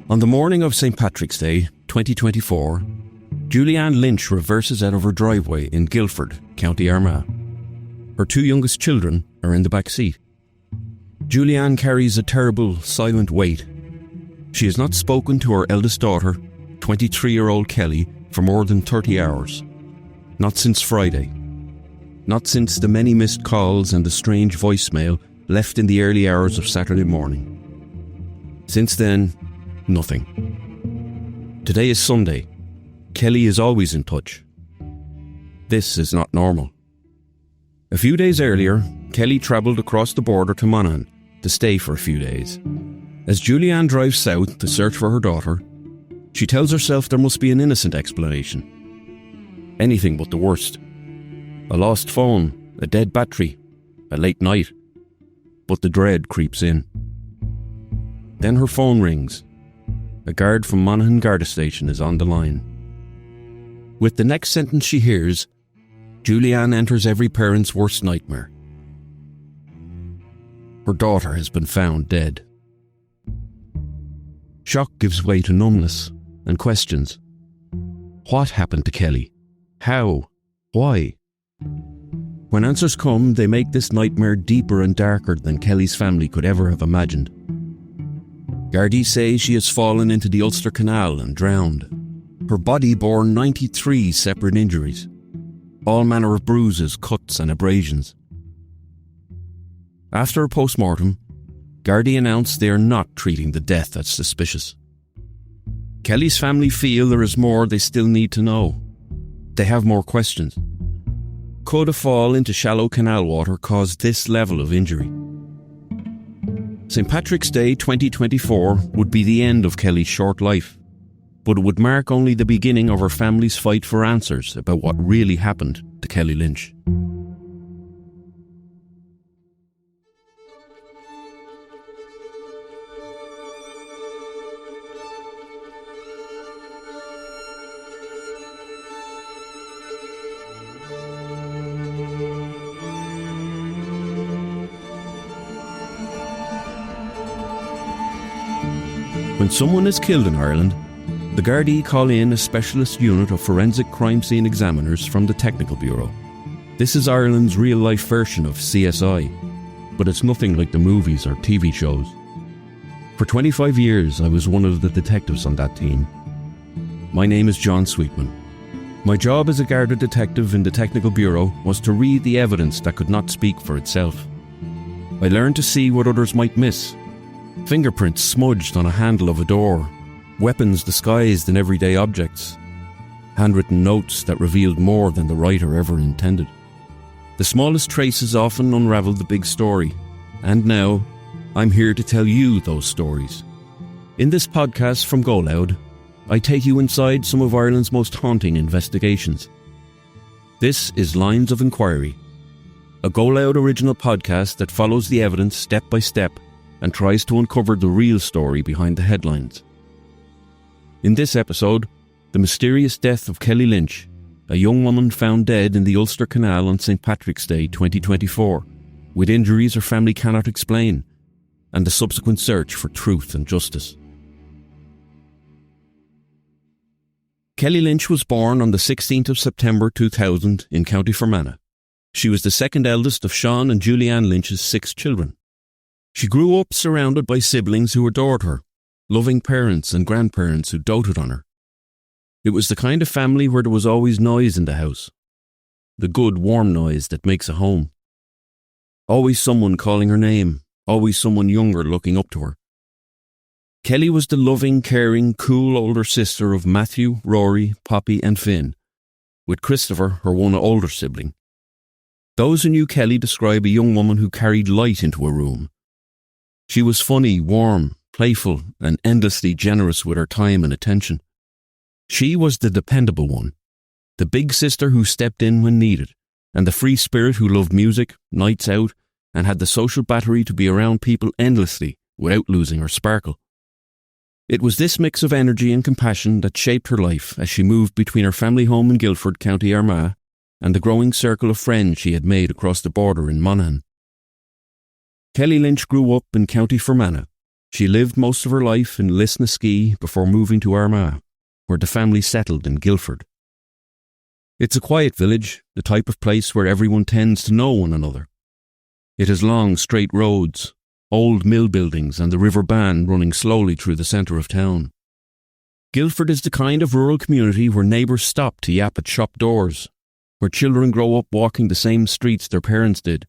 On the morning of St. Patrick's Day, 2024, Julianne Lynch reverses out of her driveway in Guildford, County Armagh. Her two youngest children are in the back seat. Julianne carries a terrible, silent weight. She has not spoken to her eldest daughter, 23-year-old Kelly, for more than 30 hours. Not since Friday. Not since the many missed calls and the strange voicemail left in the early hours of Saturday morning. Since then, nothing. Today is Sunday. Kelly is always in touch. This is not normal. A few days earlier, Kelly travelled across the border to Monaghan to stay for a few days. As Julianne drives south to search for her daughter, she tells herself there must be an innocent explanation. Anything but the worst. A lost phone, a dead battery, a late night. But the dread creeps in. Then her phone rings. A guard from Monaghan Garda station is on the line. With the next sentence she hears, Julianne enters every parent's worst nightmare. Her daughter has been found dead. Shock gives way to numbness and questions. What happened to Kelly? How? Why? When answers come, they make this nightmare deeper and darker than Kelly's family could ever have imagined. Gardaí say she has fallen into the Ulster Canal and drowned. Her body bore 93 separate injuries, all manner of bruises, cuts and abrasions. After a post-mortem, Gardaí announced they are not treating the death as suspicious. Kelly's family feel there is more they still need to know. They have more questions. Could a fall into shallow canal water cause this level of injury? St. Patrick's Day 2024 would be the end of Kelly's short life, but it would mark only the beginning of her family's fight for answers about what really happened to Kelly Lynch. When someone is killed in Ireland, the Gardaí call in a specialist unit of forensic crime scene examiners from the Technical Bureau. This is Ireland's real-life version of CSI, but it's nothing like the movies or TV shows. For 25 years, I was one of the detectives on that team. My name is John Sweetman. My job as a Garda detective in the Technical Bureau was to read the evidence that could not speak for itself. I learned to see what others might miss. Fingerprints smudged on a handle of a door, weapons disguised in everyday objects, handwritten notes that revealed more than the writer ever intended. The smallest traces often unraveled the big story, and now I'm here to tell you those stories. In this podcast from GoLoud, I take you inside some of Ireland's most haunting investigations. This is Lines of Enquiry, a GoLoud original podcast that follows the evidence step by step and tries to uncover the real story behind the headlines. In this episode, the mysterious death of Kelly Lynch, a young woman found dead in the Ulster Canal on St. Patrick's Day 2024, with injuries her family cannot explain, and the subsequent search for truth and justice. Kelly Lynch was born on the 16th of September 2000 in County Fermanagh. She was the second eldest of Sean and Julianne Lynch's 6 children. She grew up surrounded by siblings who adored her, loving parents and grandparents who doted on her. It was the kind of family where there was always noise in the house. The good, warm noise that makes a home. Always someone calling her name, always someone younger looking up to her. Kelly was the loving, caring, cool older sister of Matthew, Rory, Poppy and Finn, with Christopher, her one older sibling. Those who knew Kelly describe a young woman who carried light into a room. She was funny, warm, playful, and endlessly generous with her time and attention. She was the dependable one, the big sister who stepped in when needed, and the free spirit who loved music, nights out, and had the social battery to be around people endlessly without losing her sparkle. It was this mix of energy and compassion that shaped her life as she moved between her family home in Guildford, County Armagh, and the growing circle of friends she had made across the border in Monaghan. Kelly Lynch grew up in County Fermanagh, She lived most of her life in Lisnaskea before moving to Armagh, where the family settled in Guildford. It's a quiet village, the type of place where everyone tends to know one another. It has long, straight roads, old mill buildings and the River Bann running slowly through the centre of town. Guildford is the kind of rural community where neighbours stop to yap at shop doors, where children grow up walking the same streets their parents did,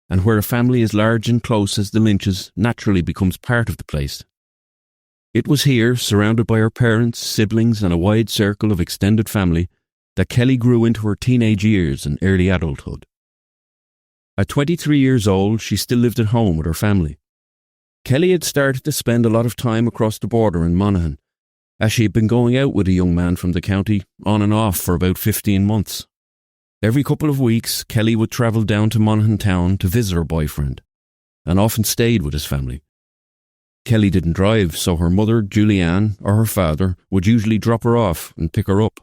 and where a family as large and close as the Lynches naturally becomes part of the place. It was here, surrounded by her parents, siblings and a wide circle of extended family, that Kelly grew into her teenage years and early adulthood. At 23 years old, she still lived at home with her family. Kelly had started to spend a lot of time across the border in Monaghan, as she had been going out with a young man from the county on and off for about 15 months. Every couple of weeks, Kelly would travel down to Monaghan town to visit her boyfriend, and often stayed with his family. Kelly didn't drive, so her mother, Julianne, or her father would usually drop her off and pick her up.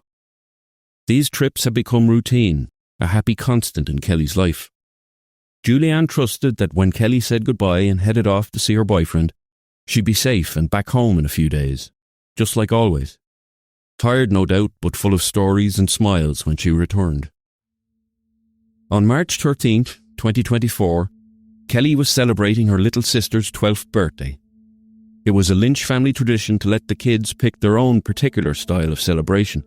These trips had become routine, a happy constant in Kelly's life. Julianne trusted that when Kelly said goodbye and headed off to see her boyfriend, she'd be safe and back home in a few days, just like always. Tired, no doubt, but full of stories and smiles when she returned. On March 13th, 2024, Kelly was celebrating her little sister's 12th birthday. It was a Lynch family tradition to let the kids pick their own particular style of celebration.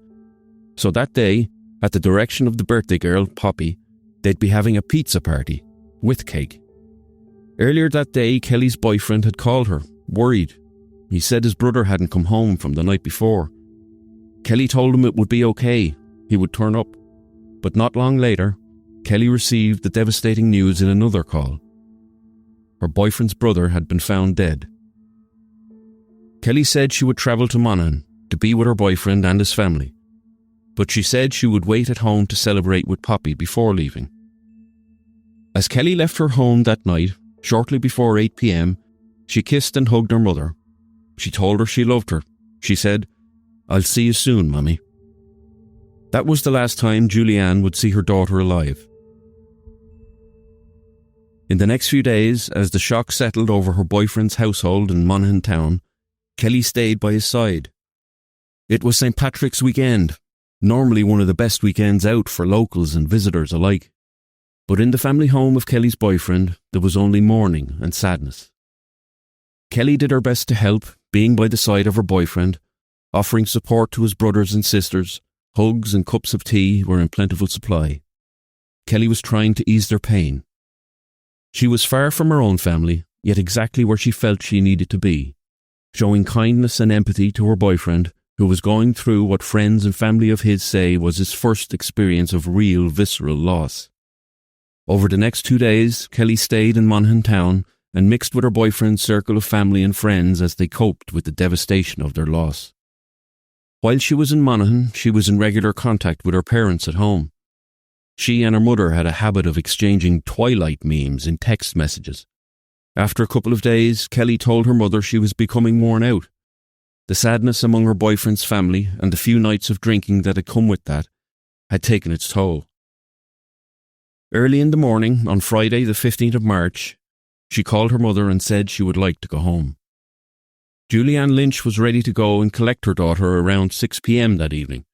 So that day, at the direction of the birthday girl, Poppy, they'd be having a pizza party, with cake. Earlier that day, Kelly's boyfriend had called her, worried. He said his brother hadn't come home from the night before. Kelly told him it would be okay, he would turn up. But not long later, Kelly received the devastating news in another call. Her boyfriend's brother had been found dead. Kelly said she would travel to Monaghan to be with her boyfriend and his family, but she said she would wait at home to celebrate with Poppy before leaving. As Kelly left her home that night, shortly before 8 p.m, she kissed and hugged her mother. She told her she loved her. She said, "I'll see you soon, Mummy." That was the last time Julianne would see her daughter alive. In the next few days, as the shock settled over her boyfriend's household in Monaghan town, Kelly stayed by his side. It was St. Patrick's weekend, normally one of the best weekends out for locals and visitors alike. But in the family home of Kelly's boyfriend, there was only mourning and sadness. Kelly did her best to help, being by the side of her boyfriend, offering support to his brothers and sisters. Hugs and cups of tea were in plentiful supply. Kelly was trying to ease their pain. She was far from her own family, yet exactly where she felt she needed to be, showing kindness and empathy to her boyfriend, who was going through what friends and family of his say was his first experience of real visceral loss. Over the next 2 days, Kelly stayed in Monaghan town and mixed with her boyfriend's circle of family and friends as they coped with the devastation of their loss. While she was in Monaghan, she was in regular contact with her parents at home. She and her mother had a habit of exchanging Twilight memes in text messages. After a couple of days, Kelly told her mother she was becoming worn out. The sadness among her boyfriend's family and the few nights of drinking that had come with that had taken its toll. Early in the morning, on Friday the 15th of March, she called her mother and said she would like to go home. Julianne Lynch was ready to go and collect her daughter around 6 p.m. that evening,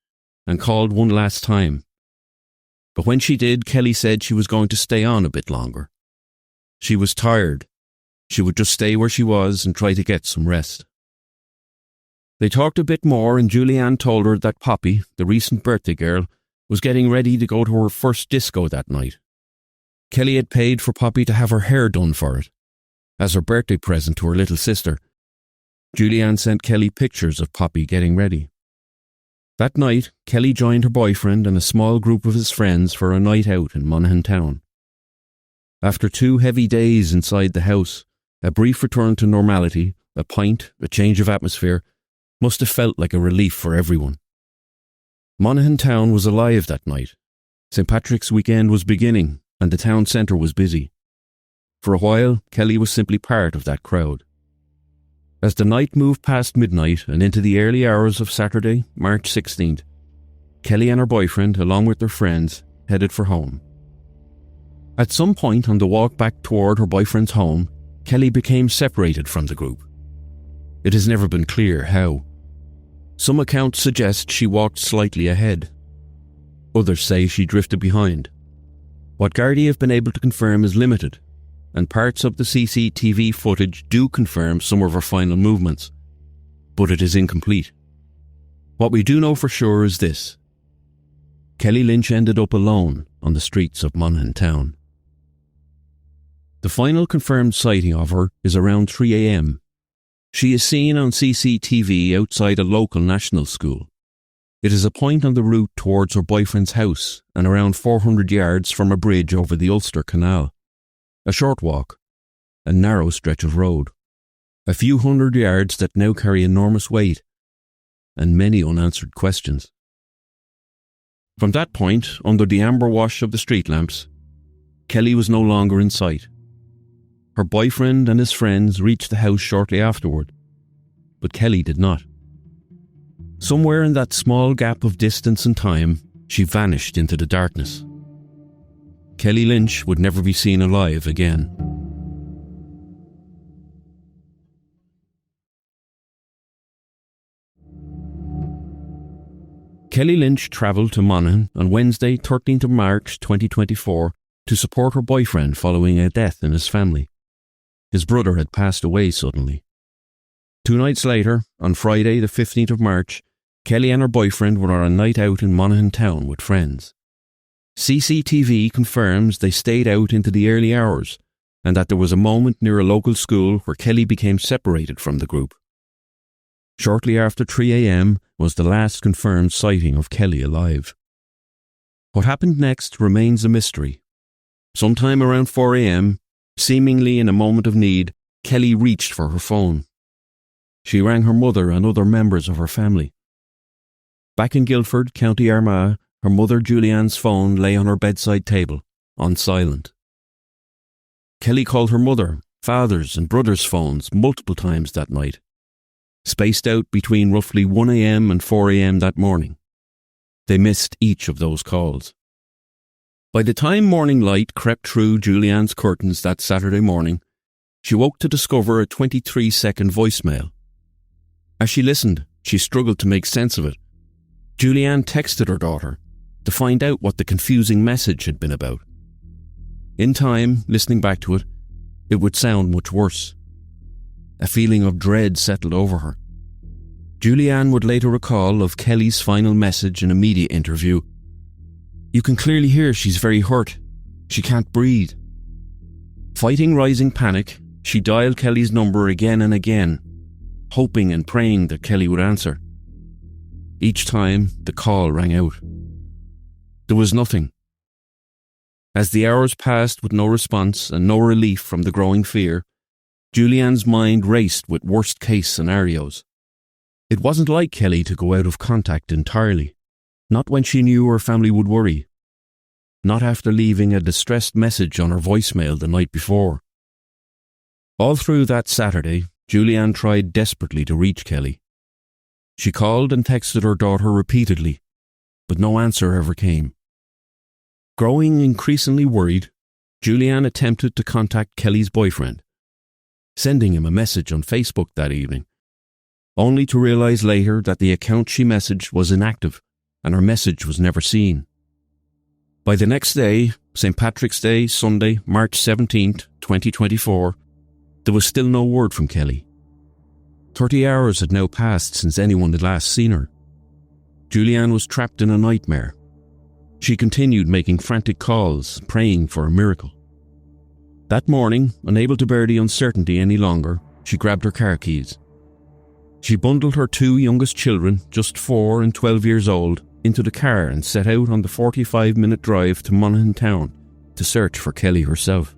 and called one last time. But when she did, Kelly said she was going to stay on a bit longer. She was tired. She would just stay where she was and try to get some rest. They talked a bit more, and Julianne told her that Poppy, the recent birthday girl, was getting ready to go to her first disco that night. Kelly had paid for Poppy to have her hair done for it, as her birthday present to her little sister. Julianne sent Kelly pictures of Poppy getting ready. That night, Kelly joined her boyfriend and a small group of his friends for a night out in Monaghan town. After 2 heavy days inside the house, a brief return to normality, a pint, a change of atmosphere, must have felt like a relief for everyone. Monaghan town was alive that night. St. Patrick's weekend was beginning, and the town centre was busy. For a while, Kelly was simply part of that crowd. As the night moved past midnight and into the early hours of Saturday, March 16th, Kelly and her boyfriend, along with their friends, headed for home. At some point on the walk back toward her boyfriend's home, Kelly became separated from the group, It has never been clear how. Some accounts suggest she walked slightly ahead. Others say she drifted behind. What Gardaí have been able to confirm is limited, and parts of the CCTV footage do confirm some of her final movements, but it is incomplete. What we do know for sure is this: Kelly Lynch ended up alone on the streets of Monaghan town. The final confirmed sighting of her is around 3 a.m. She is seen on CCTV outside a local national school. It is a point on the route towards her boyfriend's house and around 400 yards from a bridge over the Ulster Canal. A short walk, a narrow stretch of road, a few hundred yards that now carry enormous weight, and many unanswered questions. From that point, under the amber wash of the street lamps, Kelly was no longer in sight. Her boyfriend and his friends reached the house shortly afterward, but Kelly did not. Somewhere in that small gap of distance and time, she vanished into the darkness. Kelly Lynch would never be seen alive again. Kelly Lynch travelled to Monaghan on Wednesday, 13th of March 2024 to support her boyfriend following a death in his family. His brother had passed away suddenly. 2 nights later, on Friday the 15th of March, Kelly and her boyfriend were on a night out in Monaghan town with friends. CCTV confirms they stayed out into the early hours and that there was a moment near a local school where Kelly became separated from the group. Shortly after 3 a.m. was the last confirmed sighting of Kelly alive. What happened next remains a mystery. Sometime around 4 a.m., seemingly in a moment of need, Kelly reached for her phone. She rang her mother and other members of her family. Back in Guildford, County Armagh, her mother Julianne's phone lay on her bedside table, on silent. Kelly called her mother, father's and brother's phones multiple times that night, spaced out between roughly 1 a.m. and 4 a.m. that morning. They missed each of those calls. By the time morning light crept through Julianne's curtains that Saturday morning, she woke to discover a 23-second voicemail. As she listened, she struggled to make sense of it. Julianne texted her daughter to find out what the confusing message had been about. In time, listening back to it, it would sound much worse. A feeling of dread settled over her. Julianne would later recall of Kelly's final message in a media interview. "You can clearly hear she's very hurt. She can't breathe." Fighting rising panic, she dialed Kelly's number again and again, hoping and praying that Kelly would answer. Each time, the call rang out. There was nothing. As the hours passed with no response and no relief from the growing fear, Julianne's mind raced with worst-case scenarios. It wasn't like Kelly to go out of contact entirely, not when she knew her family would worry, not after leaving a distressed message on her voicemail the night before. All through that Saturday, Julianne tried desperately to reach Kelly. She called and texted her daughter repeatedly, but no answer ever came. Growing increasingly worried, Julianne attempted to contact Kelly's boyfriend, sending him a message on Facebook that evening, only to realise later that the account she messaged was inactive and her message was never seen. By the next day, St. Patrick's Day, Sunday, March 17th, 2024, there was still no word from Kelly. 30 hours had now passed since anyone had last seen her. Julianne was trapped in a nightmare. She continued making frantic calls, praying for a miracle. That morning, unable to bear the uncertainty any longer, she grabbed her car keys. She bundled her 2 youngest children, just 4 and 12 years old, into the car and set out on the 45-minute drive to Monaghan town to search for Kelly herself.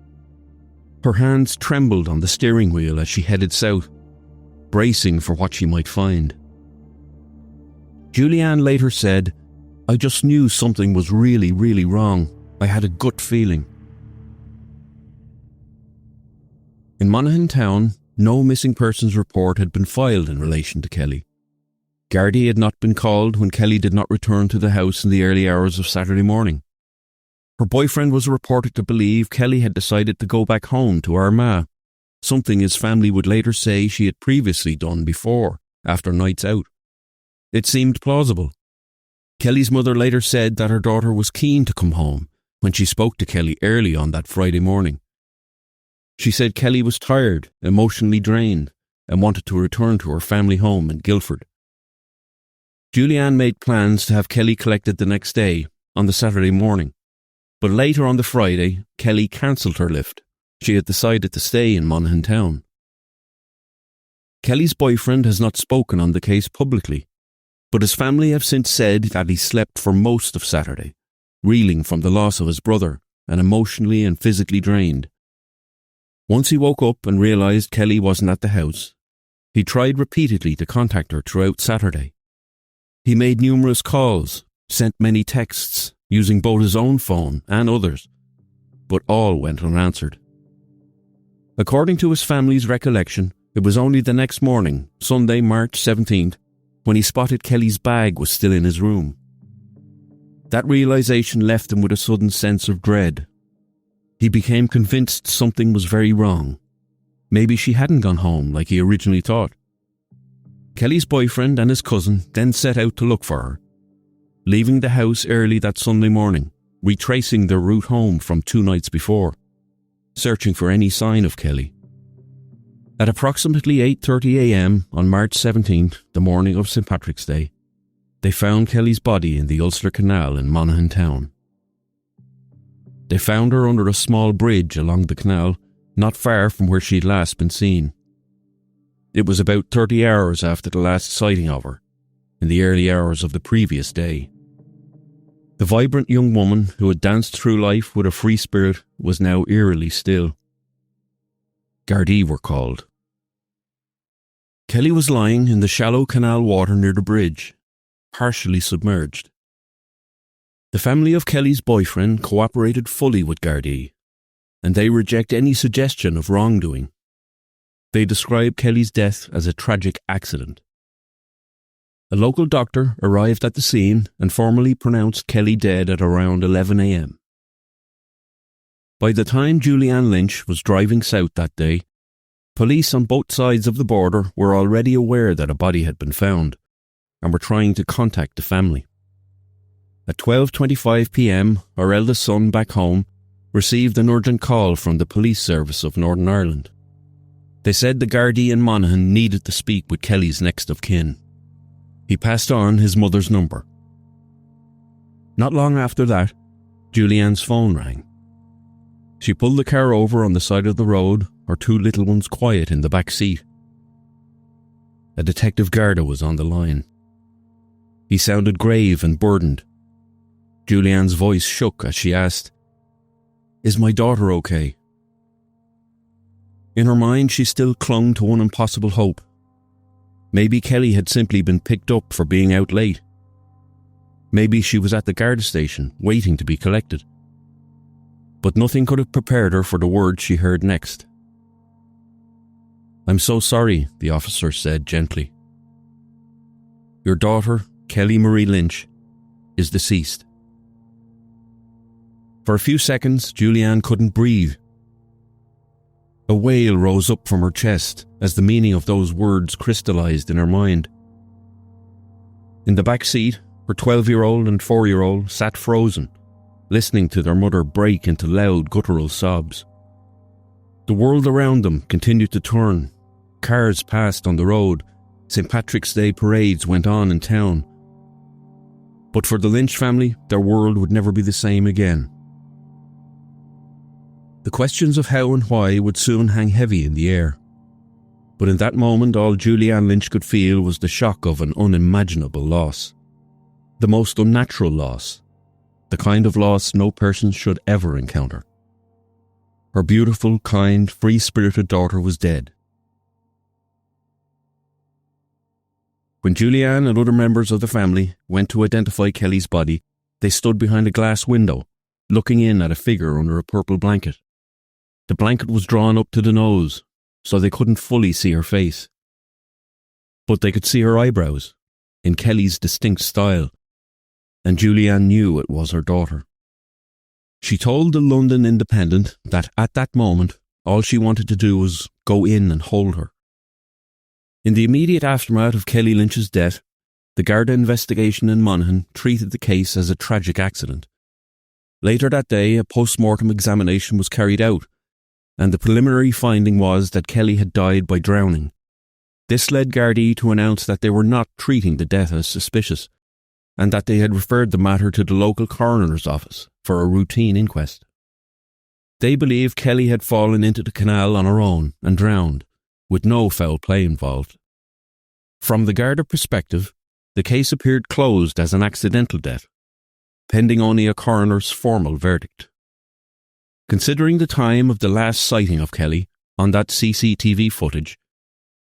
Her hands trembled on the steering wheel as she headed south, bracing for what she might find. Julianne later said, "I just knew something was really, really wrong. I had a gut feeling." In Monaghan town, no missing persons report had been filed in relation to Kelly. Gardaí had not been called when Kelly did not return to the house in the early hours of Saturday morning. Her boyfriend was reported to believe Kelly had decided to go back home to Armagh, something his family would later say she had previously done before, after nights out. It seemed plausible. Kelly's mother later said that her daughter was keen to come home when she spoke to Kelly early on that Friday morning. She said Kelly was tired, emotionally drained, and wanted to return to her family home in Guildford. Julianne made plans to have Kelly collected the next day, on the Saturday morning, but later on the Friday, Kelly cancelled her lift. She had decided to stay in Monaghan town. Kelly's boyfriend has not spoken on the case publicly, but his family have since said that he slept for most of Saturday, reeling from the loss of his brother and emotionally and physically drained. Once he woke up and realised Kelly wasn't at the house, he tried repeatedly to contact her throughout Saturday. He made numerous calls, sent many texts, using both his own phone and others, but all went unanswered. According to his family's recollection, it was only the next morning, Sunday, March 17th, when he spotted Kelly's bag was still in his room. That realisation left him with a sudden sense of dread. He became convinced something was very wrong. Maybe she hadn't gone home like he originally thought. Kelly's boyfriend and his cousin then set out to look for her, leaving the house early that Sunday morning, retracing their route home from 2 nights before, searching for any sign of Kelly. At approximately 8:30 a.m. on March 17th, the morning of St. Patrick's Day, they found Kelly's body in the Ulster Canal in Monaghan town. They found her under a small bridge along the canal, not far from where she'd last been seen. It was about 30 hours after the last sighting of her, in the early hours of the previous day. The vibrant young woman who had danced through life with a free spirit was now eerily still. Gardaí were called. Kelly was lying in the shallow canal water near the bridge, partially submerged. The family of Kelly's boyfriend cooperated fully with Gardaí, and they reject any suggestion of wrongdoing. They describe Kelly's death as a tragic accident. A local doctor arrived at the scene and formally pronounced Kelly dead at around 11 a.m. By the time Julianne Lynch was driving south that day, police on both sides of the border were already aware that a body had been found and were trying to contact the family. At 12:25 p.m, our eldest son back home received an urgent call from the police service of Northern Ireland. They said the Gardaí in Monaghan needed to speak with Kelly's next of kin. He passed on his mother's number. Not long after that, Julianne's phone rang. She pulled the car over on the side of the road, her 2 little ones quiet in the back seat. A Detective Garda was on the line. He sounded grave and burdened. Julianne's voice shook as she asked, "Is my daughter okay?" In her mind, she still clung to one impossible hope. Maybe Kelly had simply been picked up for being out late. Maybe she was at the Garda station, waiting to be collected. But nothing could have prepared her for the words she heard next. "I'm so sorry," the officer said gently. "Your daughter, Kelly Marie Lynch, is deceased." For a few seconds, Julianne couldn't breathe. A wail rose up from her chest as the meaning of those words crystallized in her mind. In the back seat, her 12-year-old and 4-year-old sat frozen, listening to their mother break into loud guttural sobs. The world around them continued to turn. Cars passed on the road. St. Patrick's Day parades went on in town. But for the Lynch family, their world would never be the same again. The questions of how and why would soon hang heavy in the air. But in that moment, all Julianne Lynch could feel was the shock of an unimaginable loss. The most unnatural loss. The kind of loss no person should ever encounter. Her beautiful, kind, free-spirited daughter was dead. When Julianne and other members of the family went to identify Kelly's body, they stood behind a glass window, looking in at a figure under a purple blanket. The blanket was drawn up to the nose, so they couldn't fully see her face. But they could see her eyebrows, in Kelly's distinct style, and Julianne knew it was her daughter. She told the London Independent that at that moment, All she wanted to do was go in and hold her. In the immediate aftermath of Kelly Lynch's death, the Garda investigation in Monaghan treated the case as a tragic accident. Later that day, a post-mortem examination was carried out, and the preliminary finding was that Kelly had died by drowning. This led Gardaí to announce that they were not treating the death as suspicious, and that they had referred the matter to the local coroner's office for a routine inquest. They believed Kelly had fallen into the canal on her own and drowned, with no foul play involved. From the Garda perspective, the case appeared closed as an accidental death, pending only a coroner's formal verdict. Considering the time of the last sighting of Kelly on that CCTV footage,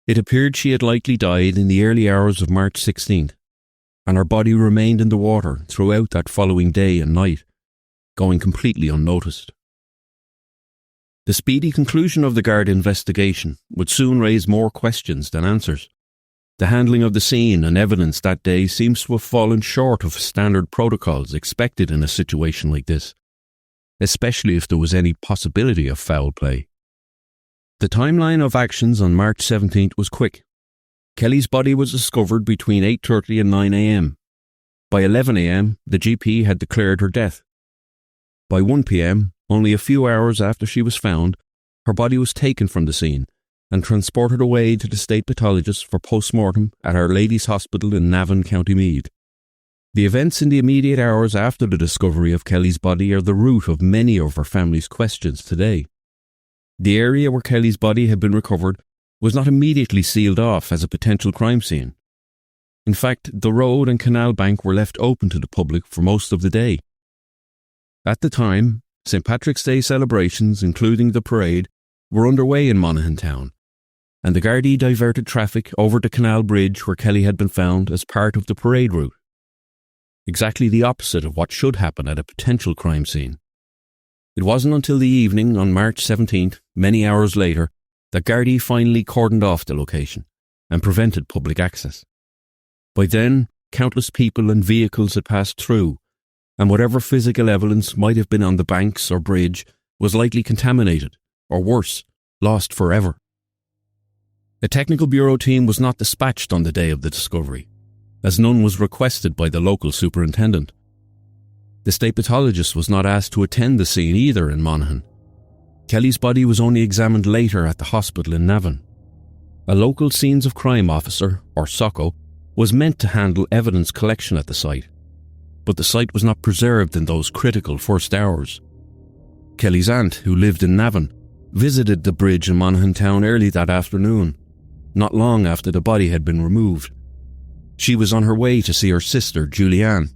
it appeared she had likely died in the early hours of March 16th, and her body remained in the water throughout that following day and night, going completely unnoticed. The speedy conclusion of the Garda investigation would soon raise more questions than answers. The handling of the scene and evidence that day seems to have fallen short of standard protocols expected in a situation like this, especially if there was any possibility of foul play. The timeline of actions on March 17th was quick. Kelly's body was discovered between 8:30 and 9 a.m. By 11 a.m, the GP had declared her death. By 1 p.m, only a few hours after she was found, her body was taken from the scene and transported away to the state pathologist for post-mortem at Our Lady's Hospital in Navan, County Meath. The events in the immediate hours after the discovery of Kelly's body are the root of many of her family's questions today. The area where Kelly's body had been recovered was not immediately sealed off as a potential crime scene. In fact, the road and canal bank were left open to the public for most of the day. At the time, St. Patrick's Day celebrations, including the parade, were underway in Monaghan town, and the Gardaí diverted traffic over the canal bridge where Kelly had been found as part of the parade route. Exactly the opposite of what should happen at a potential crime scene. It wasn't until the evening on March 17th, many hours later, that Gardaí finally cordoned off the location and prevented public access. By then, countless people and vehicles had passed through, and whatever physical evidence might have been on the banks or bridge was likely contaminated, or worse, lost forever. A technical bureau team was not dispatched on the day of the discovery, as none was requested by the local superintendent. The state pathologist was not asked to attend the scene either in Monaghan. Kelly's body was only examined later at the hospital in Navan. A local scenes of crime officer, or SOCO, was meant to handle evidence collection at the site, but the site was not preserved in those critical first hours. Kelly's aunt, who lived in Navan, visited the bridge in Monaghan town early that afternoon, not long after the body had been removed. She was on her way to see her sister, Julianne.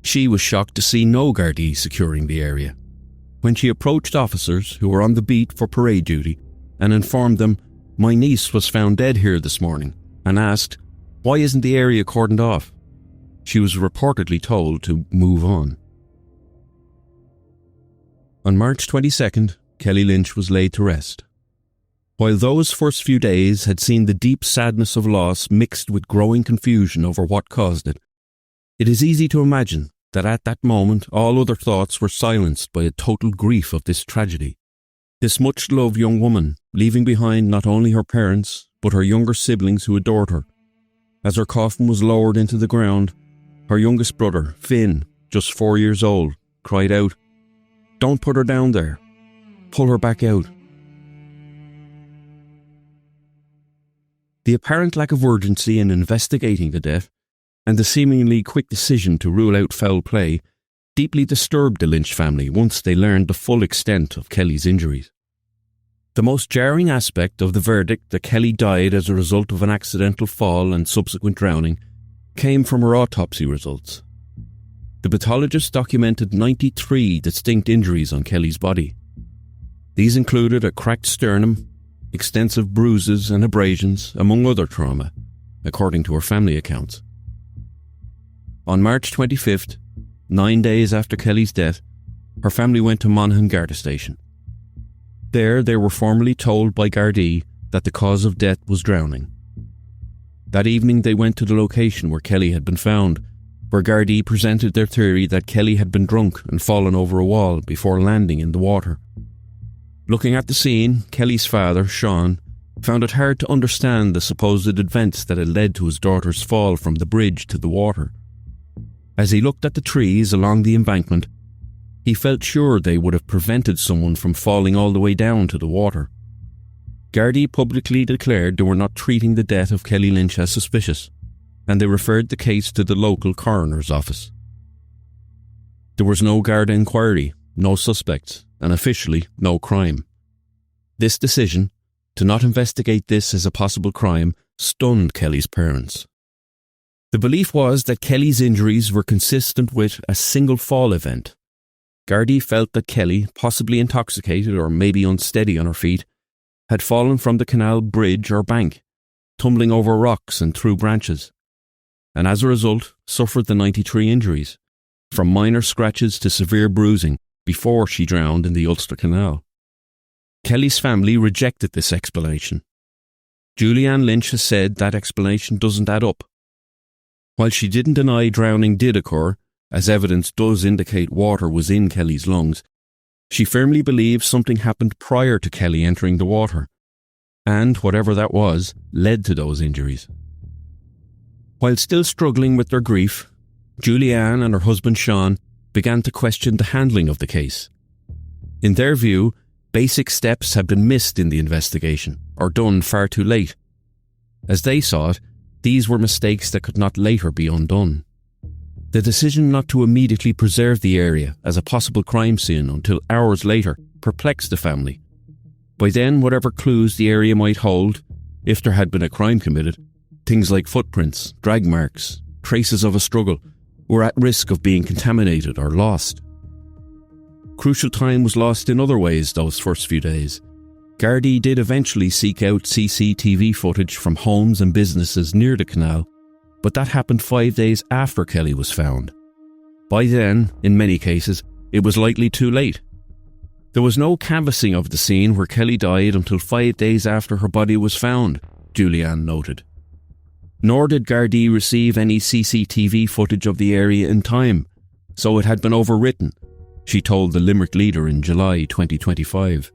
She was shocked to see no Gardaí securing the area. When she approached officers who were on the beat for parade duty and informed them, "My niece was found dead here this morning," and asked, "Why isn't the area cordoned off?" she was reportedly told to move on. On March 22nd, Kelly Lynch was laid to rest. While those first few days had seen the deep sadness of loss mixed with growing confusion over what caused it, it is easy to imagine that at that moment all other thoughts were silenced by a total grief of this tragedy. This much-loved young woman, leaving behind not only her parents, but her younger siblings who adored her. As her coffin was lowered into the ground, her youngest brother, Finn, just 4 years old, cried out, "Don't put her down there. Pull her back out." The apparent lack of urgency in investigating the death, and the seemingly quick decision to rule out foul play, deeply disturbed the Lynch family once they learned the full extent of Kelly's injuries. The most jarring aspect of the verdict that Kelly died as a result of an accidental fall and subsequent drowning came from her autopsy results. The pathologist documented 93 distinct injuries on Kelly's body. These included a cracked sternum, extensive bruises and abrasions, among other trauma, according to her family accounts. On March 25th, 9 days after Kelly's death, her family went to Monaghan Garda Station. There they were formally told by Gardaí that the cause of death was drowning. That evening they went to the location where Kelly had been found, where Gardaí presented their theory that Kelly had been drunk and fallen over a wall before landing in the water. Looking at the scene, Kelly's father, Sean, found it hard to understand the supposed events that had led to his daughter's fall from the bridge to the water. As he looked at the trees along the embankment, he felt sure they would have prevented someone from falling all the way down to the water. Gardaí publicly declared they were not treating the death of Kelly Lynch as suspicious, and they referred the case to the local coroner's office. There was no Garda inquiry, no suspects, and officially no crime. This decision, to not investigate this as a possible crime, stunned Kelly's parents. The belief was that Kelly's injuries were consistent with a single fall event. Gardaí felt that Kelly, possibly intoxicated or maybe unsteady on her feet, had fallen from the canal bridge or bank, tumbling over rocks and through branches, and as a result suffered the 93 injuries, from minor scratches to severe bruising, before she drowned in the Ulster Canal. Kelly's family rejected this explanation. Julianne Lynch has said that explanation doesn't add up. While she didn't deny drowning did occur, as evidence does indicate water was in Kelly's lungs, she firmly believes something happened prior to Kelly entering the water, and whatever that was, led to those injuries. While still struggling with their grief, Julianne and her husband Sean began to question the handling of the case. In their view, basic steps had been missed in the investigation, or done far too late. As they saw it, these were mistakes that could not later be undone. The decision not to immediately preserve the area as a possible crime scene until hours later perplexed the family. By then, whatever clues the area might hold, if there had been a crime committed, things like footprints, drag marks, traces of a struggle, were at risk of being contaminated or lost. Crucial time was lost in other ways those first few days. Gardaí did eventually seek out CCTV footage from homes and businesses near the canal, but that happened 5 days after Kelly was found. By then, in many cases, it was likely too late. There was no canvassing of the scene where Kelly died until 5 days after her body was found, Julianne noted. Nor did Gardaí receive any CCTV footage of the area in time, so it had been overwritten, she told the Limerick Leader in July 2025.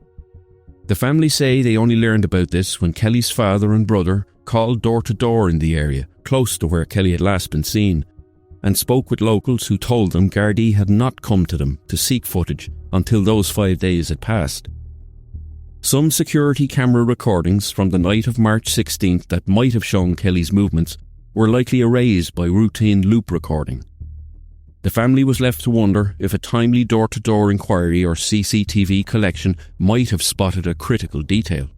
The family say they only learned about this when Kelly's father and brother called door to door in the area, close to where Kelly had last been seen, and spoke with locals who told them Gardaí had not come to them to seek footage until those 5 days had passed. Some security camera recordings from the night of March 16th that might have shown Kelly's movements were likely erased by routine loop recording. The family was left to wonder if a timely door-to-door inquiry or CCTV collection might have spotted a critical detail.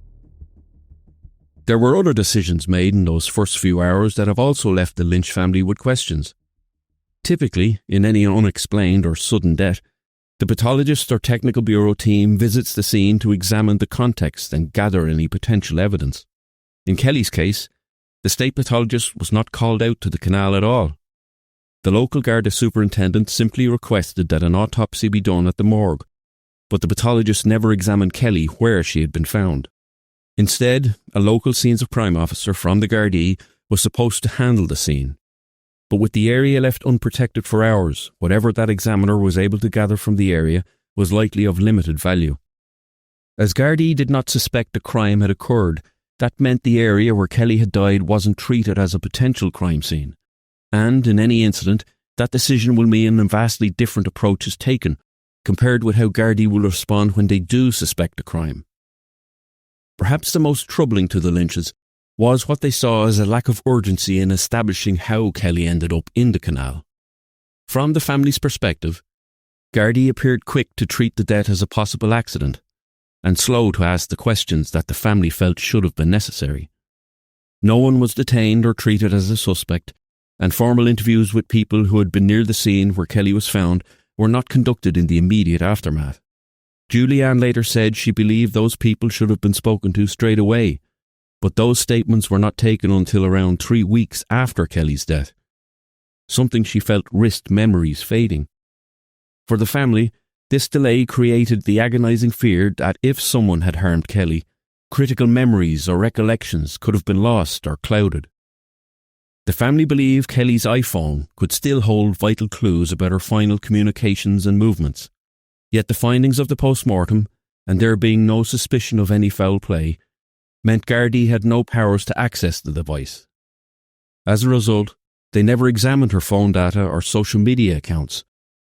There were other decisions made in those first few hours that have also left the Lynch family with questions. Typically, in any unexplained or sudden death, the pathologist or technical bureau team visits the scene to examine the context and gather any potential evidence. In Kelly's case, the state pathologist was not called out to the canal at all. The local Garda superintendent simply requested that an autopsy be done at the morgue, but the pathologist never examined Kelly where she had been found. Instead, a local scenes of crime officer from the Gardaí was supposed to handle the scene. But with the area left unprotected for hours, whatever that examiner was able to gather from the area was likely of limited value. As Gardaí did not suspect a crime had occurred, that meant the area where Kelly had died wasn't treated as a potential crime scene. And in any incident, that decision will mean a vastly different approach is taken, compared with how Gardaí will respond when they do suspect a crime. Perhaps the most troubling to the Lynches was what they saw as a lack of urgency in establishing how Kelly ended up in the canal. From the family's perspective, Gardaí appeared quick to treat the death as a possible accident, and slow to ask the questions that the family felt should have been necessary. No one was detained or treated as a suspect, and formal interviews with people who had been near the scene where Kelly was found were not conducted in the immediate aftermath. Julianne later said she believed those people should have been spoken to straight away, but those statements were not taken until around 3 weeks after Kelly's death, something she felt risked memories fading. For the family, this delay created the agonising fear that if someone had harmed Kelly, critical memories or recollections could have been lost or clouded. The family believed Kelly's iPhone could still hold vital clues about her final communications and movements. Yet the findings of the post-mortem and there being no suspicion of any foul play, meant Gardaí had no powers to access the device. As a result, they never examined her phone data or social media accounts,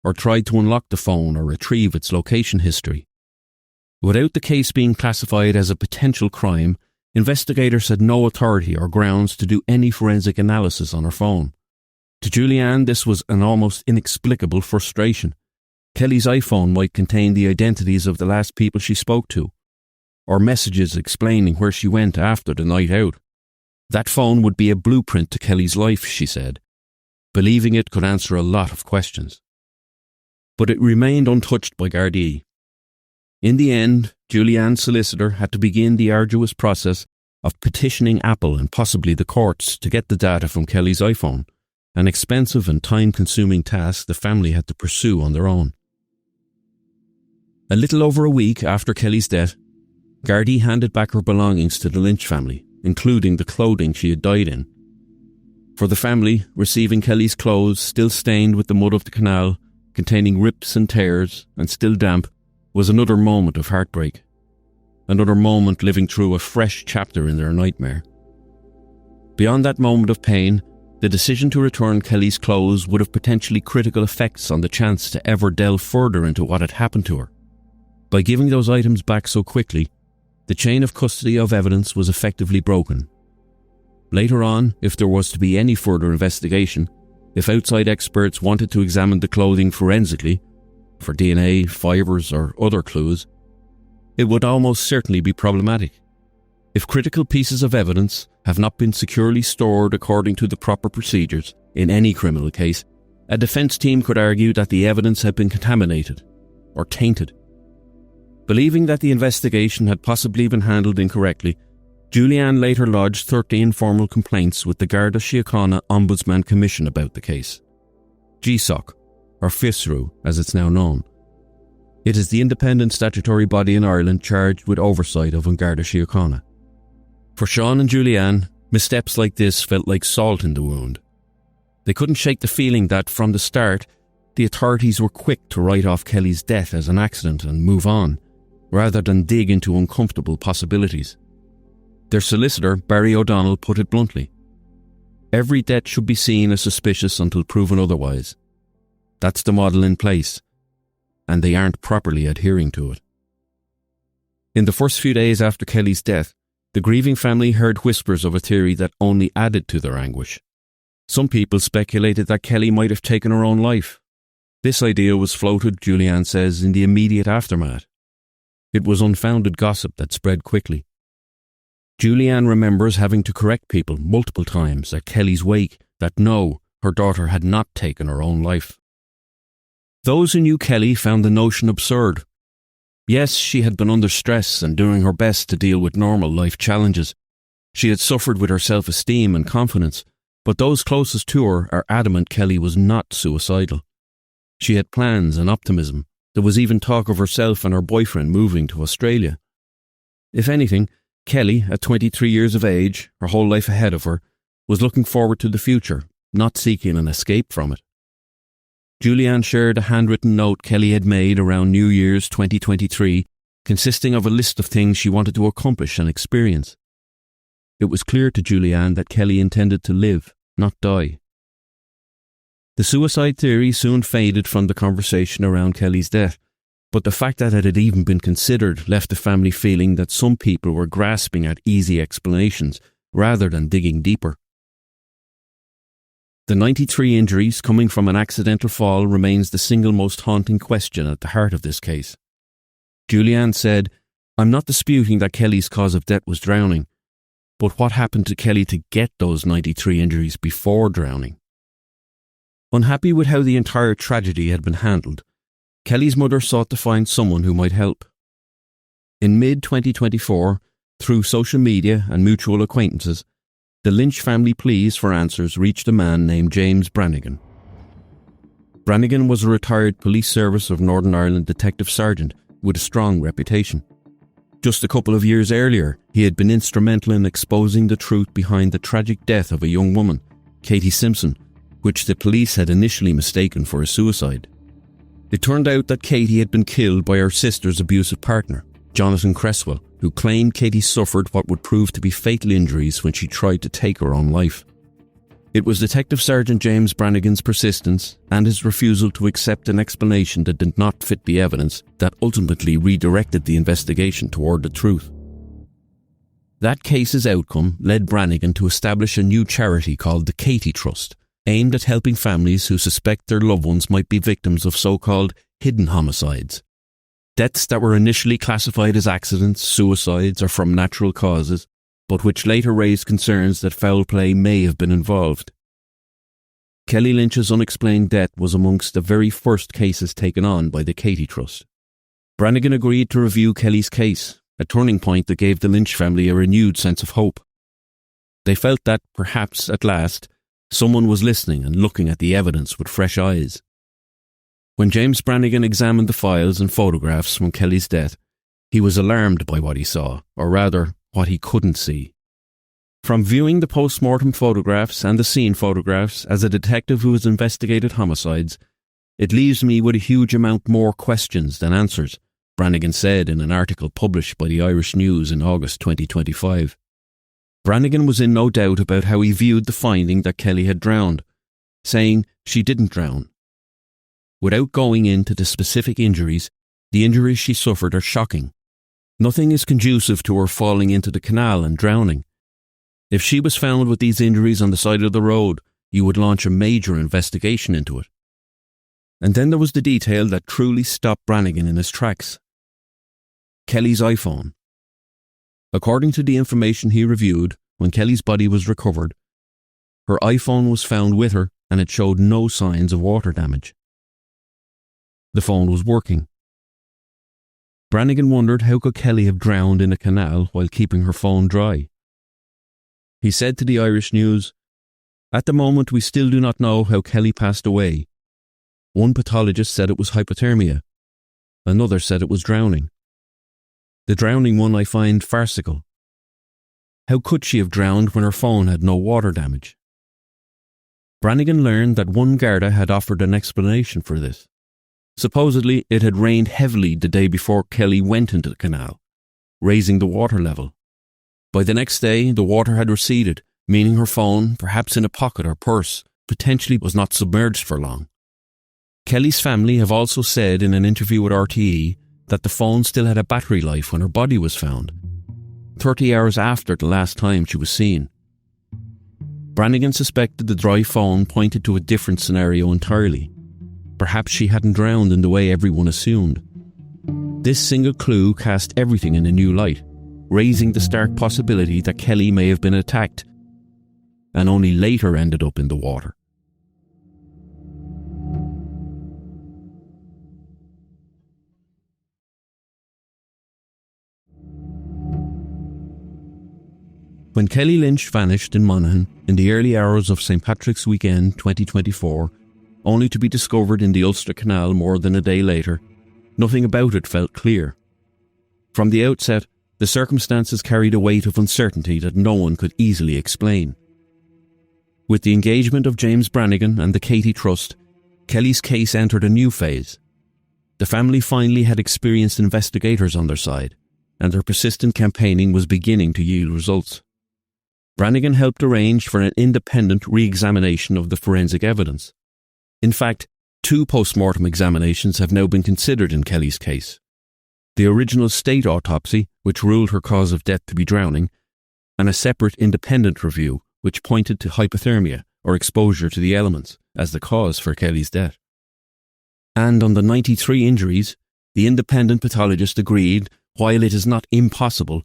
or tried to unlock the phone or retrieve its location history. Without the case being classified as a potential crime, investigators had no authority or grounds to do any forensic analysis on her phone. To Julianne, this was an almost inexplicable frustration. Kelly's iPhone might contain the identities of the last people she spoke to, or messages explaining where she went after the night out. That phone would be a blueprint to Kelly's life, she said. Believing it could answer a lot of questions. But it remained untouched by Gardaí. In the end, Julianne's solicitor had to begin the arduous process of petitioning Apple and possibly the courts to get the data from Kelly's iPhone, an expensive and time-consuming task the family had to pursue on their own. A little over a week after Kelly's death, Gardaí handed back her belongings to the Lynch family, including the clothing she had died in. For the family, receiving Kelly's clothes still stained with the mud of the canal, containing rips and tears and still damp, was another moment of heartbreak. Another moment living through a fresh chapter in their nightmare. Beyond that moment of pain, the decision to return Kelly's clothes would have potentially critical effects on the chance to ever delve further into what had happened to her. By giving those items back so quickly, the chain of custody of evidence was effectively broken. Later on, if there was to be any further investigation, if outside experts wanted to examine the clothing forensically, for DNA, fibres or other clues, it would almost certainly be problematic. If critical pieces of evidence have not been securely stored according to the proper procedures in any criminal case, a defence team could argue that the evidence had been contaminated or tainted. Believing that the investigation had possibly been handled incorrectly, Julianne later lodged 13 formal complaints with the Garda Síochána Ombudsman Commission about the case. GSOC, or FISRU as it's now known. It is the independent statutory body in Ireland charged with oversight of Garda Síochána. For Sean and Julianne, missteps like this felt like salt in the wound. They couldn't shake the feeling that, from the start, the authorities were quick to write off Kelly's death as an accident and move on, rather than dig into uncomfortable possibilities. Their solicitor, Barry O'Donnell, put it bluntly. Every death should be seen as suspicious until proven otherwise. That's the model in place, and they aren't properly adhering to it. In the first few days after Kelly's death, the grieving family heard whispers of a theory that only added to their anguish. Some people speculated that Kelly might have taken her own life. This idea was floated, Julianne says, in the immediate aftermath. It was unfounded gossip that spread quickly. Julianne remembers having to correct people multiple times at Kelly's wake that no, her daughter had not taken her own life. Those who knew Kelly found the notion absurd. Yes, she had been under stress and doing her best to deal with normal life challenges. She had suffered with her self-esteem and confidence, but those closest to her are adamant Kelly was not suicidal. She had plans and optimism. There was even talk of herself and her boyfriend moving to Australia. If anything, Kelly, at 23 years of age, her whole life ahead of her, was looking forward to the future, not seeking an escape from it. Julianne shared a handwritten note Kelly had made around New Year's 2023, consisting of a list of things she wanted to accomplish and experience. It was clear to Julianne that Kelly intended to live, not die. The suicide theory soon faded from the conversation around Kelly's death, but the fact that it had even been considered left the family feeling that some people were grasping at easy explanations rather than digging deeper. The 93 injuries coming from an accidental fall remains the single most haunting question at the heart of this case. Julianne said, "I'm not disputing that Kelly's cause of death was drowning, but what happened to Kelly to get those 93 injuries before drowning?" Unhappy with how the entire tragedy had been handled, Kelly's mother sought to find someone who might help. In mid-2024, through social media and mutual acquaintances, the Lynch family pleas for answers reached a man named James Brannigan. Brannigan was a retired Police Service of Northern Ireland detective sergeant with a strong reputation. Just a couple of years earlier, he had been instrumental in exposing the truth behind the tragic death of a young woman, Katie Simpson, which the police had initially mistaken for a suicide. It turned out that Katie had been killed by her sister's abusive partner, Jonathan Cresswell, who claimed Katie suffered what would prove to be fatal injuries when she tried to take her own life. It was Detective Sergeant James Brannigan's persistence and his refusal to accept an explanation that did not fit the evidence that ultimately redirected the investigation toward the truth. That case's outcome led Brannigan to establish a new charity called the Katie Trust, aimed at helping families who suspect their loved ones might be victims of so-called hidden homicides. Deaths that were initially classified as accidents, suicides, or from natural causes, but which later raised concerns that foul play may have been involved. Kelly Lynch's unexplained death was amongst the very first cases taken on by the Katie Trust. Brannigan agreed to review Kelly's case, a turning point that gave the Lynch family a renewed sense of hope. They felt that, perhaps at last, someone was listening and looking at the evidence with fresh eyes. When James Brannigan examined the files and photographs from Kelly's death, he was alarmed by what he saw, or rather, what he couldn't see. From viewing the post-mortem photographs and the scene photographs as a detective who has investigated homicides, it leaves me with a huge amount more questions than answers, Brannigan said in an article published by the Irish News in August 2025. Brannigan was in no doubt about how he viewed the finding that Kelly had drowned, saying she didn't drown. Without going into the specific injuries, the injuries she suffered are shocking. Nothing is conducive to her falling into the canal and drowning. If she was found with these injuries on the side of the road, you would launch a major investigation into it. And then there was the detail that truly stopped Brannigan in his tracks. Kelly's iPhone. According to the information he reviewed, when Kelly's body was recovered, her iPhone was found with her and it showed no signs of water damage. The phone was working. Brannigan wondered how could Kelly have drowned in a canal while keeping her phone dry. He said to the Irish News, "At the moment we still do not know how Kelly passed away. One pathologist said it was hypothermia. Another said it was drowning. The drowning one I find farcical. How could she have drowned when her phone had no water damage?" Brannigan learned that one Garda had offered an explanation for this. Supposedly, it had rained heavily the day before Kelly went into the canal, raising the water level. By the next day, the water had receded, meaning her phone, perhaps in a pocket or purse, potentially was not submerged for long. Kelly's family have also said in an interview with RTE that the phone still had a battery life when her body was found, 30 hours after the last time she was seen. Brannigan suspected the dry phone pointed to a different scenario entirely. Perhaps she hadn't drowned in the way everyone assumed. This single clue cast everything in a new light, raising the stark possibility that Kelly may have been attacked and only later ended up in the water. When Kelly Lynch vanished in Monaghan in the early hours of St. Patrick's Weekend 2024, only to be discovered in the Ulster Canal more than a day later, nothing about it felt clear. From the outset, the circumstances carried a weight of uncertainty that no one could easily explain. With the engagement of James Brannigan and the Katie Trust, Kelly's case entered a new phase. The family finally had experienced investigators on their side, and their persistent campaigning was beginning to yield results. Brannigan helped arrange for an independent re-examination of the forensic evidence. In fact, 2 post-mortem examinations have now been considered in Kelly's case. The original state autopsy, which ruled her cause of death to be drowning, and a separate independent review, which pointed to hypothermia, or exposure to the elements, as the cause for Kelly's death. And on the 93 injuries, the independent pathologist agreed, while it is not impossible,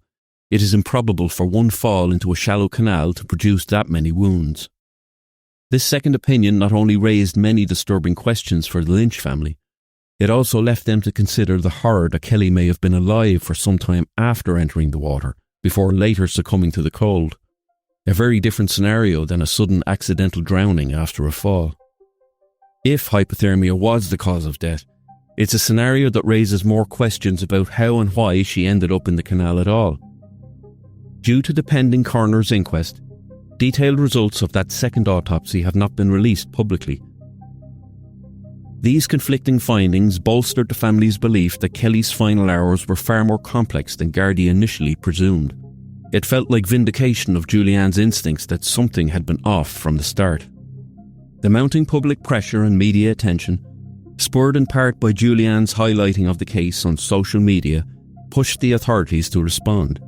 it is improbable for one fall into a shallow canal to produce that many wounds. This second opinion not only raised many disturbing questions for the Lynch family, it also left them to consider the horror that Kelly may have been alive for some time after entering the water, before later succumbing to the cold. A very different scenario than a sudden accidental drowning after a fall. If hypothermia was the cause of death, it's a scenario that raises more questions about how and why she ended up in the canal at all. Due to the pending coroner's inquest, detailed results of that second autopsy have not been released publicly. These conflicting findings bolstered the family's belief that Kelly's final hours were far more complex than Gardaí initially presumed. It felt like vindication of Julianne's instincts that something had been off from the start. The mounting public pressure and media attention, spurred in part by Julianne's highlighting of the case on social media, pushed the authorities to respond.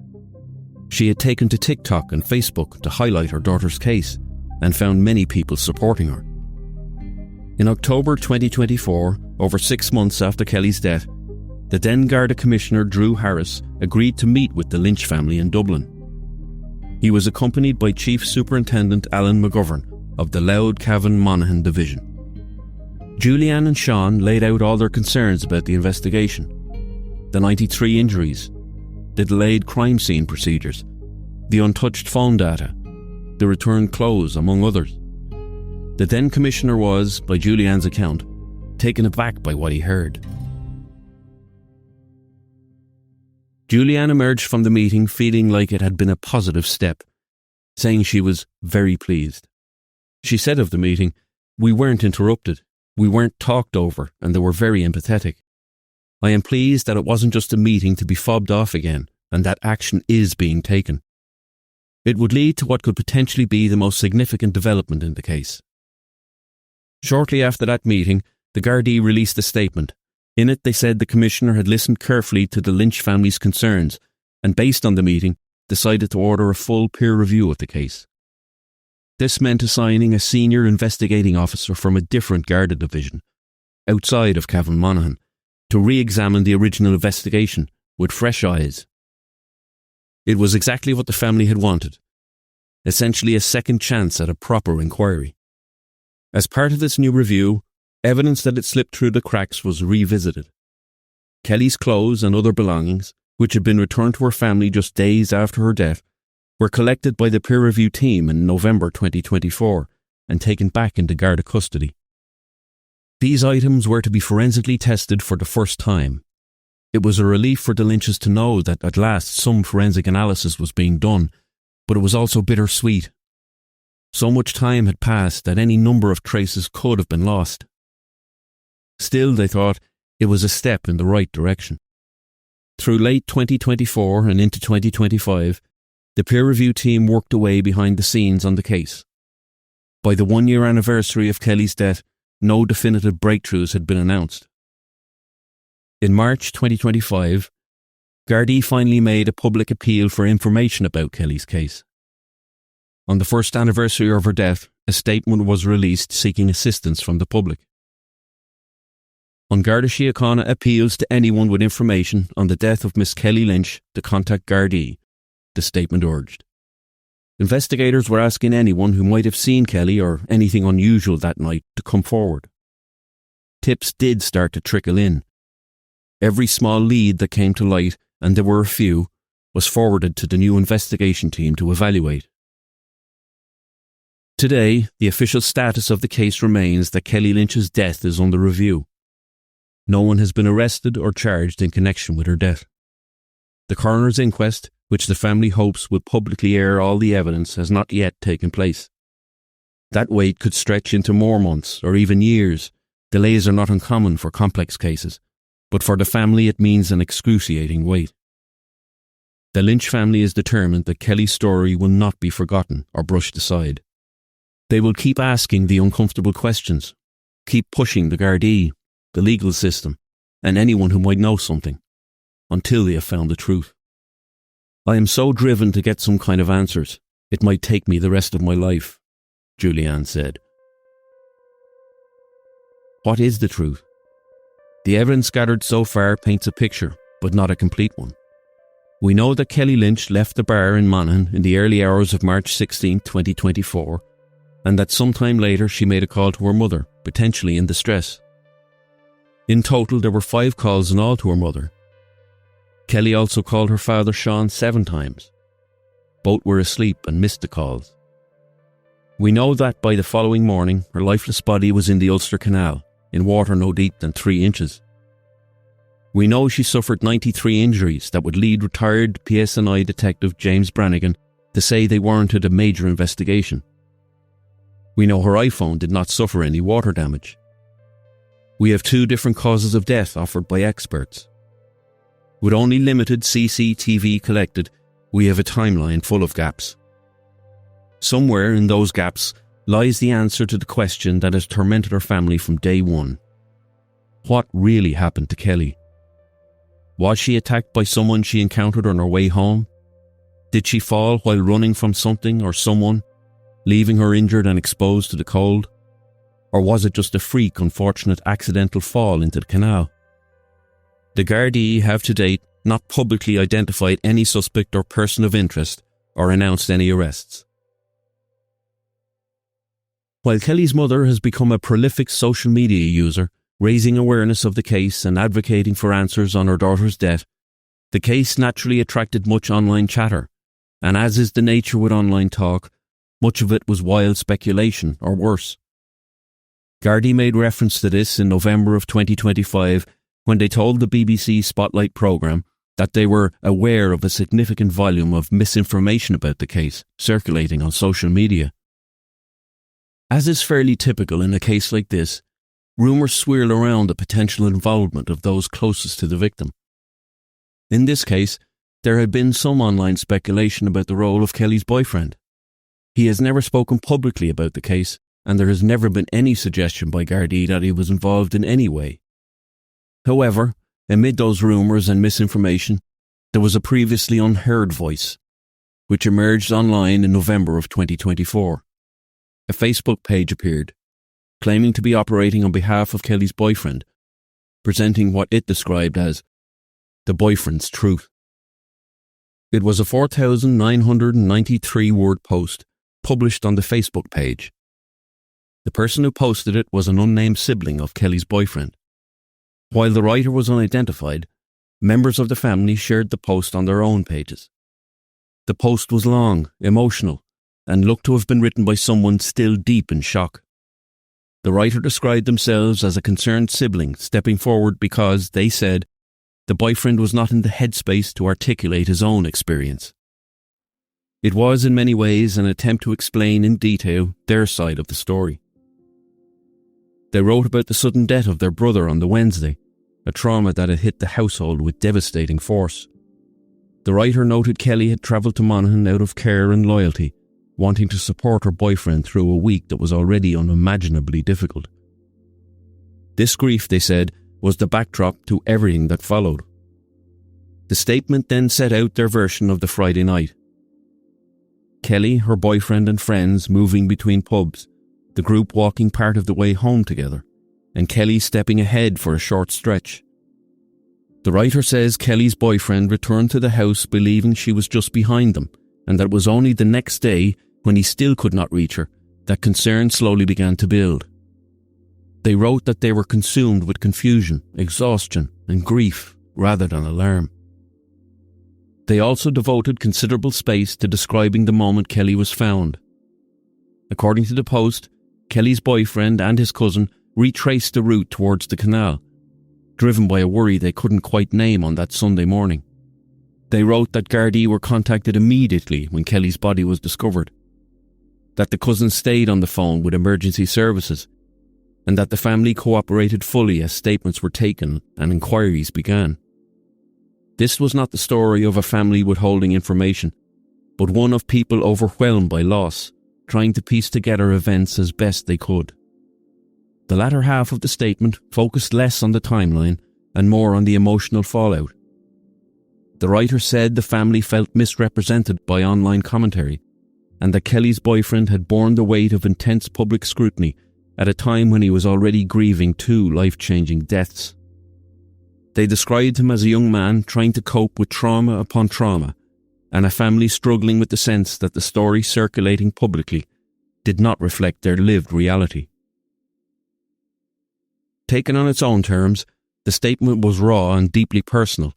She had taken to TikTok and Facebook to highlight her daughter's case and found many people supporting her. In October 2024, over 6 months after Kelly's death, the then Garda Commissioner Drew Harris agreed to meet with the Lynch family in Dublin. He was accompanied by Chief Superintendent Alan McGovern of the Louth Cavan Monaghan Division. Julianne and Sean laid out all their concerns about the investigation: the 93 injuries, the delayed crime scene procedures, the untouched phone data, the returned clothes, among others. The then Commissioner was, by Julianne's account, taken aback by what he heard. Julianne emerged from the meeting feeling like it had been a positive step, saying she was very pleased. She said of the meeting, "We weren't interrupted, we weren't talked over, and they were very empathetic. I am pleased that it wasn't just a meeting to be fobbed off again, and that action is being taken. It would lead to what could potentially be the most significant development in the case." Shortly after that meeting, the Gardaí released a statement. In it, they said the Commissioner had listened carefully to the Lynch family's concerns and, based on the meeting, decided to order a full peer review of the case. This meant assigning a senior investigating officer from a different Garda division, outside of Cavan Monaghan, to re-examine the original investigation with fresh eyes. It was exactly what the family had wanted, essentially a second chance at a proper inquiry. As part of this new review, evidence that had slipped through the cracks was revisited. Kelly's clothes and other belongings, which had been returned to her family just days after her death, were collected by the peer review team in November 2024 and taken back into Garda custody. These items were to be forensically tested for the first time. It was a relief for the Lynches to know that at last some forensic analysis was being done, but it was also bittersweet. So much time had passed that any number of traces could have been lost. Still, they thought, it was a step in the right direction. Through late 2024 and into 2025, the peer review team worked away behind the scenes on the case. By the 1-year anniversary of Kelly's death, no definitive breakthroughs had been announced. In March 2025, Gardaí finally made a public appeal for information about Kelly's case. On the first anniversary of her death, a statement was released seeking assistance from the public. An Garda Síochána appeals to anyone with information on the death of Miss Kelly Lynch to contact Gardaí, the statement urged. Investigators were asking anyone who might have seen Kelly or anything unusual that night to come forward. Tips did start to trickle in. Every small lead that came to light, and there were a few, was forwarded to the new investigation team to evaluate. Today, the official status of the case remains that Kelly Lynch's death is under review. No one has been arrested or charged in connection with her death. The coroner's inquest, which the family hopes will publicly air all the evidence, has not yet taken place. That wait could stretch into more months or even years. Delays are not uncommon for complex cases, but for the family it means an excruciating wait. The Lynch family is determined that Kelly's story will not be forgotten or brushed aside. They will keep asking the uncomfortable questions, keep pushing the Gardaí, the legal system, and anyone who might know something, until they have found the truth. I am so driven to get some kind of answers, it might take me the rest of my life, Julianne said. What is the truth? The evidence gathered so far paints a picture, but not a complete one. We know that Kelly Lynch left the bar in Monaghan in the early hours of March 16, 2024, and that sometime later she made a call to her mother, potentially in distress. In total, there were 5 calls in all to her mother. Kelly also called her father Sean 7 times. Both were asleep and missed the calls. We know that by the following morning, her lifeless body was in the Ulster Canal, in water no deeper than 3 inches. We know she suffered 93 injuries that would lead retired PSNI detective James Brannigan to say they warranted a major investigation. We know her iPhone did not suffer any water damage. We have 2 different causes of death offered by experts. With only limited CCTV collected, we have a timeline full of gaps. Somewhere in those gaps lies the answer to the question that has tormented her family from day one. What really happened to Kelly? Was she attacked by someone she encountered on her way home? Did she fall while running from something or someone, leaving her injured and exposed to the cold? Or was it just a freak, unfortunate accidental fall into the canal? The Gardaí have to date not publicly identified any suspect or person of interest or announced any arrests. While Kelly's mother has become a prolific social media user, raising awareness of the case and advocating for answers on her daughter's death, the case naturally attracted much online chatter, and as is the nature with online talk, much of it was wild speculation or worse. Gardaí made reference to this in November of 2025 when they told the BBC Spotlight programme that they were aware of a significant volume of misinformation about the case circulating on social media. As is fairly typical in a case like this, rumours swirl around the potential involvement of those closest to the victim. In this case, there had been some online speculation about the role of Kelly's boyfriend. He has never spoken publicly about the case, and there has never been any suggestion by Gardaí that he was involved in any way. However, amid those rumours and misinformation, there was a previously unheard voice, which emerged online in November of 2024. A Facebook page appeared, claiming to be operating on behalf of Kelly's boyfriend, presenting what it described as the boyfriend's truth. It was a 4,993-word post published on the Facebook page. The person who posted it was an unnamed sibling of Kelly's boyfriend. While the writer was unidentified, members of the family shared the post on their own pages. The post was long, emotional, and looked to have been written by someone still deep in shock. The writer described themselves as a concerned sibling stepping forward because, they said, the boyfriend was not in the headspace to articulate his own experience. It was in many ways an attempt to explain in detail their side of the story. They wrote about the sudden death of their brother on the Wednesday, a trauma that had hit the household with devastating force. The writer noted Kelly had travelled to Monaghan out of care and loyalty, wanting to support her boyfriend through a week that was already unimaginably difficult. This grief, they said, was the backdrop to everything that followed. The statement then set out their version of the Friday night. Kelly, her boyfriend and friends moving between pubs, the group walking part of the way home together, and Kelly stepping ahead for a short stretch. The writer says Kelly's boyfriend returned to the house believing she was just behind them, and that it was only the next day, when he still could not reach her, that concern slowly began to build. They wrote that they were consumed with confusion, exhaustion, and grief rather than alarm. They also devoted considerable space to describing the moment Kelly was found. According to the post, Kelly's boyfriend and his cousin retraced the route towards the canal, driven by a worry they couldn't quite name on that Sunday morning. They wrote that Gardaí were contacted immediately when Kelly's body was discovered, that the cousin stayed on the phone with emergency services, and that the family cooperated fully as statements were taken and inquiries began. This was not the story of a family withholding information, but one of people overwhelmed by loss, trying to piece together events as best they could. The latter half of the statement focused less on the timeline and more on the emotional fallout. The writer said the family felt misrepresented by online commentary, and that Kelly's boyfriend had borne the weight of intense public scrutiny at a time when he was already grieving 2 life-changing deaths. They described him as a young man trying to cope with trauma upon trauma, and a family struggling with the sense that the story circulating publicly did not reflect their lived reality. Taken on its own terms, the statement was raw and deeply personal,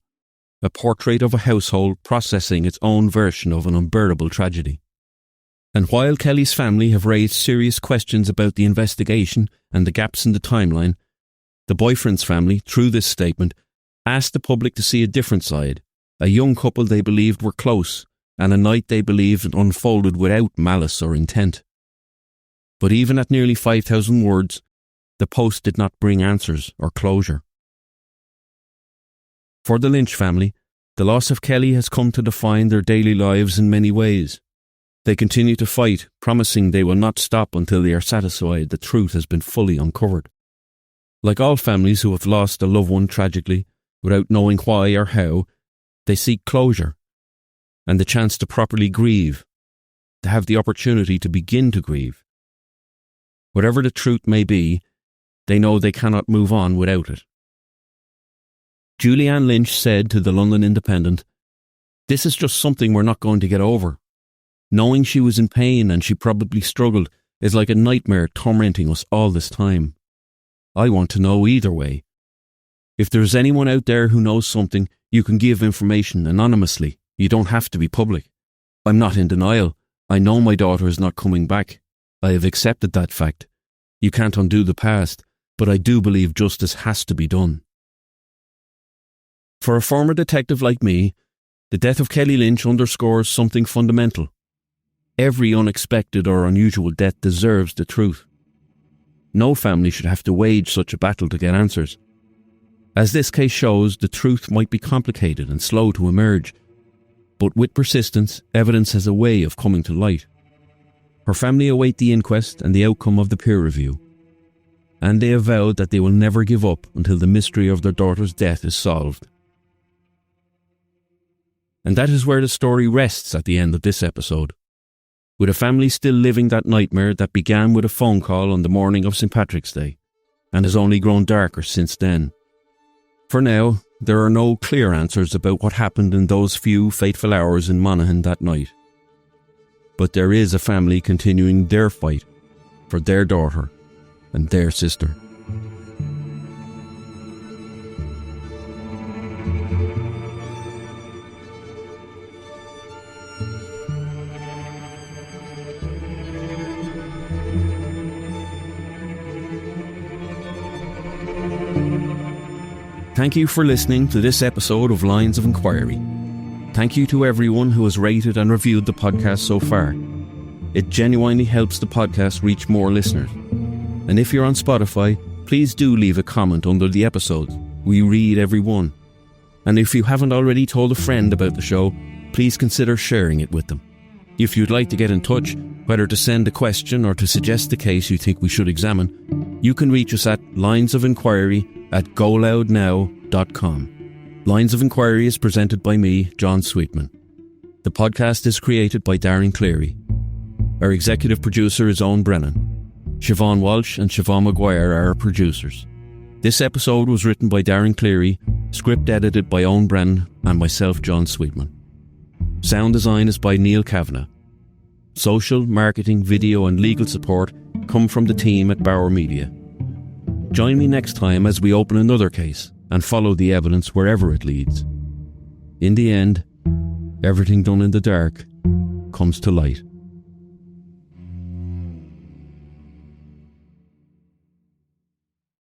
a portrait of a household processing its own version of an unbearable tragedy. And while Kelly's family have raised serious questions about the investigation and the gaps in the timeline, the boyfriend's family, through this statement, asked the public to see a different side, a young couple they believed were close, and a night they believed unfolded without malice or intent. But even at nearly 5,000 words, the post did not bring answers or closure. For the Lynch family, the loss of Kelly has come to define their daily lives in many ways. They continue to fight, promising they will not stop until they are satisfied the truth has been fully uncovered. Like all families who have lost a loved one tragically, without knowing why or how, they seek closure and the chance to properly grieve, to have the opportunity to begin to grieve. Whatever the truth may be, they know they cannot move on without it. Julianne Lynch said to the London Independent, "This is just something we're not going to get over. Knowing she was in pain and she probably struggled is like a nightmare tormenting us all this time. I want to know either way. If there's anyone out there who knows something, you can give information anonymously. You don't have to be public. I'm not in denial. I know my daughter is not coming back. I have accepted that fact. You can't undo the past, but I do believe justice has to be done." For a former detective like me, the death of Kelly Lynch underscores something fundamental. Every unexpected or unusual death deserves the truth. No family should have to wage such a battle to get answers. As this case shows, the truth might be complicated and slow to emerge, but with persistence, evidence has a way of coming to light. Her family await the inquest and the outcome of the peer review, and they have vowed that they will never give up until the mystery of their daughter's death is solved. And that is where the story rests at the end of this episode, with a family still living that nightmare that began with a phone call on the morning of St. Patrick's Day, and has only grown darker since then. For now, there are no clear answers about what happened in those few fateful hours in Monaghan that night. But there is a family continuing their fight for their daughter and their sister. Thank you for listening to this episode of Lines of Enquiry. Thank you to everyone who has rated and reviewed the podcast so far. It genuinely helps the podcast reach more listeners. And if you're on Spotify, please do leave a comment under the episodes. We read every one. And if you haven't already told a friend about the show, please consider sharing it with them. If you'd like to get in touch, whether to send a question or to suggest the case you think we should examine, you can reach us at linesofenquiry@goloudnow.com. Lines of Enquiry is presented by me, John Sweetman. The podcast is created by Darren Cleary. Our executive producer is Eoin Brennan. Siobhan Walsh and Siobhan Maguire are our producers. This episode was written by Darren Cleary, script edited by Eoin Brennan and myself, John Sweetman. Sound design is by Neil Kavanagh. Social, marketing, video and legal support come from the team at Bauer Media. Join me next time as we open another case and follow the evidence wherever it leads. In the end, everything done in the dark comes to light.